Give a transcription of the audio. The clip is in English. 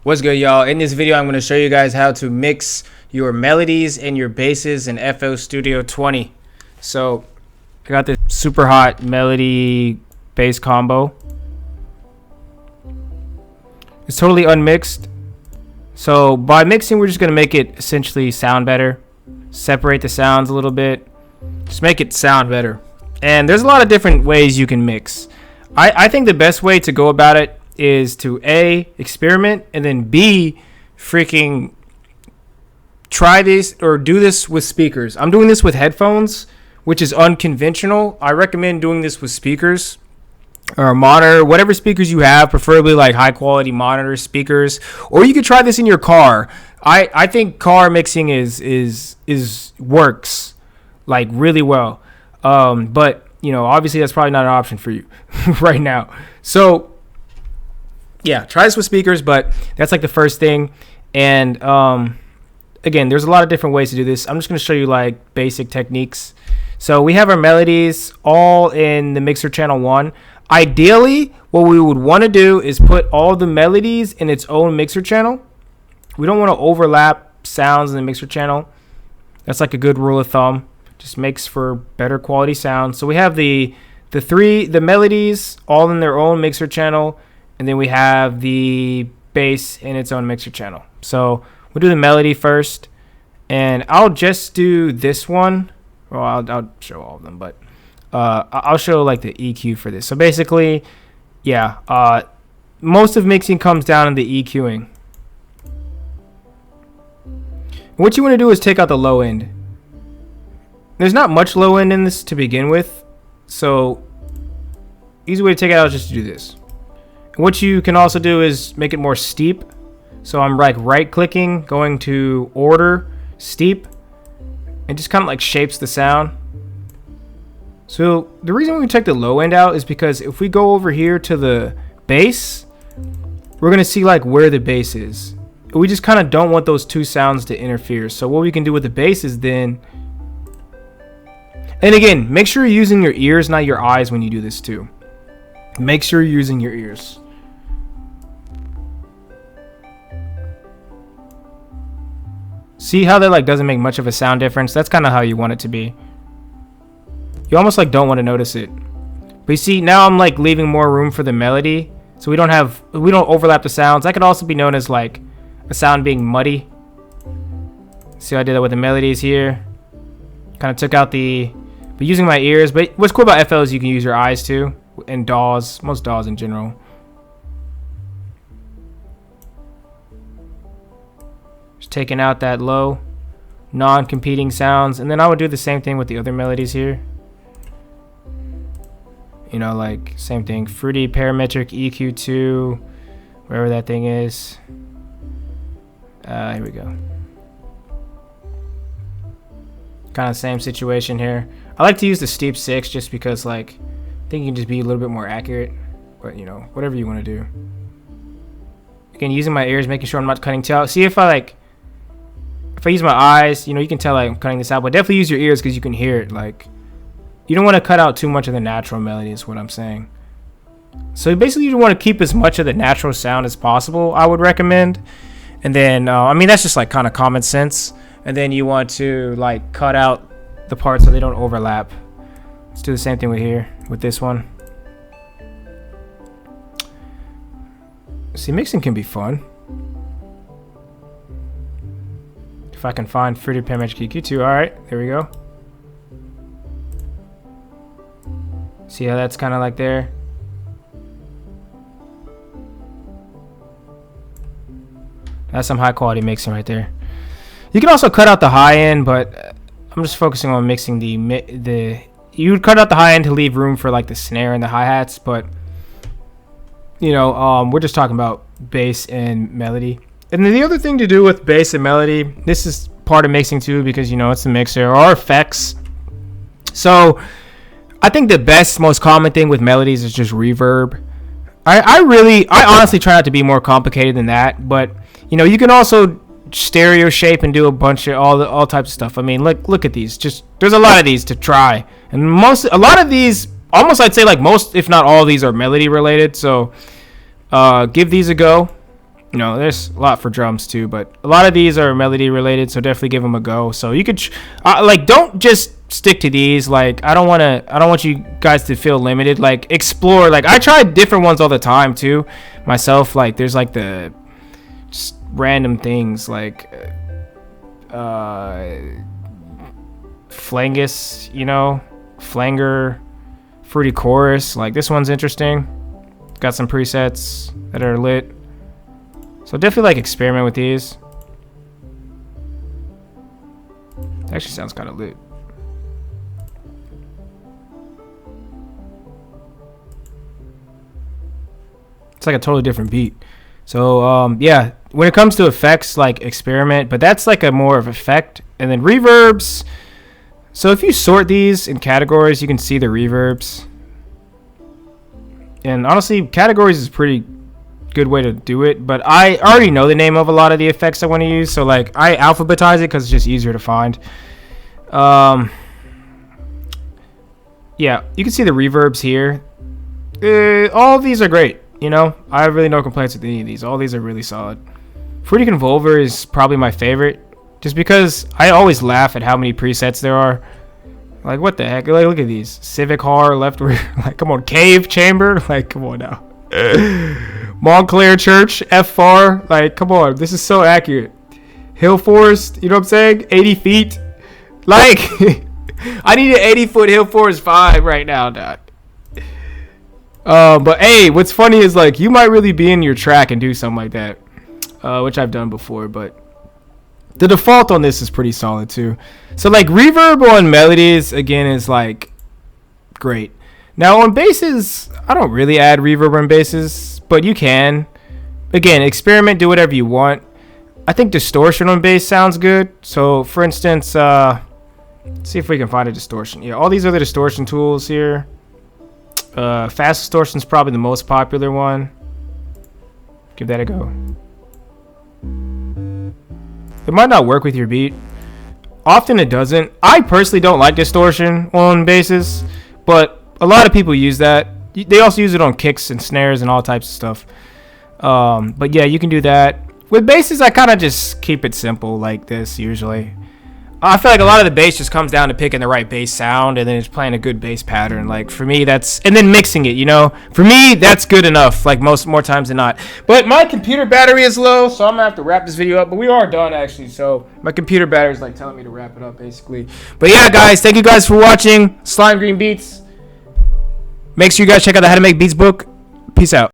What's good, y'all? In this video, I'm going to show you guys how to mix your melodies and your basses in FL Studio 20. So, I got this super hot melody bass combo. It's totally unmixed. So, by mixing, we're just going to make it essentially sound better. Separate the sounds a little bit. Just make it sound better. And there's a lot of different ways you can mix. I think the best way to go about it is to A, experiment, and then B, freaking try this or do this with speakers. I'm doing this with headphones, which is unconventional. I recommend doing this with speakers or a monitor, whatever speakers you have, preferably like high quality monitor speakers, or you could try this in your car. I think car mixing is works like really well. But you know, obviously that's probably not an option for you right now. So yeah, try this with speakers, but that's like the first thing. And again, there's a lot of different ways to do this. I'm just going to show you like basic techniques. So we have our melodies all in the mixer channel 1. Ideally, what we would want to do is put all the melodies in its own mixer channel. We don't want to overlap sounds in the mixer channel. That's like a good rule of thumb. Just makes for better quality sound. So we have the melodies all in their own mixer channel. And then we have the bass in its own mixer channel. So we'll do the melody first. And I'll just do this one. Well, I'll show all of them, but I'll show like the EQ for this. So basically, yeah, most of mixing comes down to the EQing. What you want to do is take out the low end. There's not much low end in this to begin with. So easy way to take it out is just to do this. What you can also do is make it more steep. So I'm like right clicking, going to order, steep, and just kind of like shapes the sound. So the reason we take the low end out is because if we go over here to the bass, we're going to see like where the bass is. We just kind of don't want those two sounds to interfere. So what we can do with the bass is then, and again, make sure you're using your ears, not your eyes when you do this too. Make sure you're using your ears. See how that like doesn't make much of a sound difference? That's kind of how you want it to be. You almost like don't want to notice it. But you see, now I'm like leaving more room for the melody. So we don't overlap the sounds. That could also be known as like a sound being muddy. See how I did that with the melodies here? Kind of took out but using my ears. But what's cool about FL is you can use your eyes too. And DAWs, most DAWs in general. Taking out that low non-competing sounds, and then I would do the same thing with the other melodies here. You know, like same thing, fruity parametric EQ2, wherever that thing is. Here we go. Kind of same situation here. I like to use the steep 6 just because like I think you can just be a little bit more accurate, but you know, whatever you want to do. Again, using my ears, making sure I'm not cutting too out. See if I use my eyes, you know, you can tell like I'm cutting this out, but definitely use your ears because you can hear it. Like, you don't want to cut out too much of the natural melody is what I'm saying. So basically you want to keep as much of the natural sound as possible, I would recommend. And then, I mean, that's just like kind of common sense. And then you want to like cut out the parts so they don't overlap. Let's do the same thing with this one. See, mixing can be fun. If I can find fruity parametric EQ2, alright, there we go. See how that's kind of like there? That's some high quality mixing right there. You can also cut out the high end, but I'm just focusing on mixing you would cut out the high end to leave room for like the snare and the hi-hats, but you know, we're just talking about bass and melody. And then the other thing to do with bass and melody, this is part of mixing too, because you know it's the mixer, or effects. So I think the most common thing with melodies is just reverb. I honestly try not to be more complicated than that, but you know, you can also stereo shape and do a bunch of all types of stuff. I mean, look at these. Just there's a lot of these to try, and a lot of these, almost I'd say like most, if not all of these, are melody related. So give these a go. You know, there's a lot for drums too, but a lot of these are melody related, so definitely give them a go. So you could like, don't just stick to these. Like, I don't want you guys to feel limited. Like, explore. Like, I try different ones all the time too myself. Like, there's like the just random things like flangus, you know, flanger, fruity chorus. Like, this one's interesting. Got some presets that are lit. So definitely like experiment with these. It actually sounds kind of lit. It's like a totally different beat. So yeah, when it comes to effects, like experiment, but that's like a more of effect. And then reverbs. So if you sort these in categories, you can see the reverbs. And honestly, categories is pretty good way to do it, but I already know the name of a lot of the effects I want to use, so like I alphabetize it because it's just easier to find. Yeah, you can see the reverbs here. All of these are great, you know. I have really no complaints with any of these. All these are really solid. Fruity Convolver is probably my favorite, just because I always laugh at how many presets there are. Like, what the heck? Like, look at these. Civic Horror, Left Rear. Like, come on. Cave Chamber. Like, come on now. Montclair Church, FR. Like, come on. This is so accurate. Hill Forest. You know what I'm saying? 80 feet. Like, I need an 80-foot Hill Forest vibe right now, dog. But, hey, what's funny is, like, you might really be in your track and do something like that. Which I've done before, but the default on this is pretty solid too. So like reverb on melodies again is like great. Now on basses, I don't really add reverb on basses, but you can. Again, experiment, do whatever you want. I think distortion on bass sounds good. So for instance, let's see if we can find a distortion. Yeah, all these other distortion tools here. Fast distortion is probably the most popular one. Give that a go. It might not work with your beat. Often it doesn't. I personally don't like distortion on basses, but a lot of people use that. They also use it on kicks and snares and all types of stuff. But yeah, you can do that. With basses, I kind of just keep it simple like this usually. I feel like a lot of the bass just comes down to picking the right bass sound and then just playing a good bass pattern. Like for me, that's, and then mixing it, you know. For me, that's good enough, like more times than not. But my computer battery is low, so I'm gonna have to wrap this video up. But we are done actually, so my computer battery is like telling me to wrap it up basically. But yeah, guys, thank you guys for watching Slime Green Beats. Make sure you guys check out the How to Make Beats book. Peace out.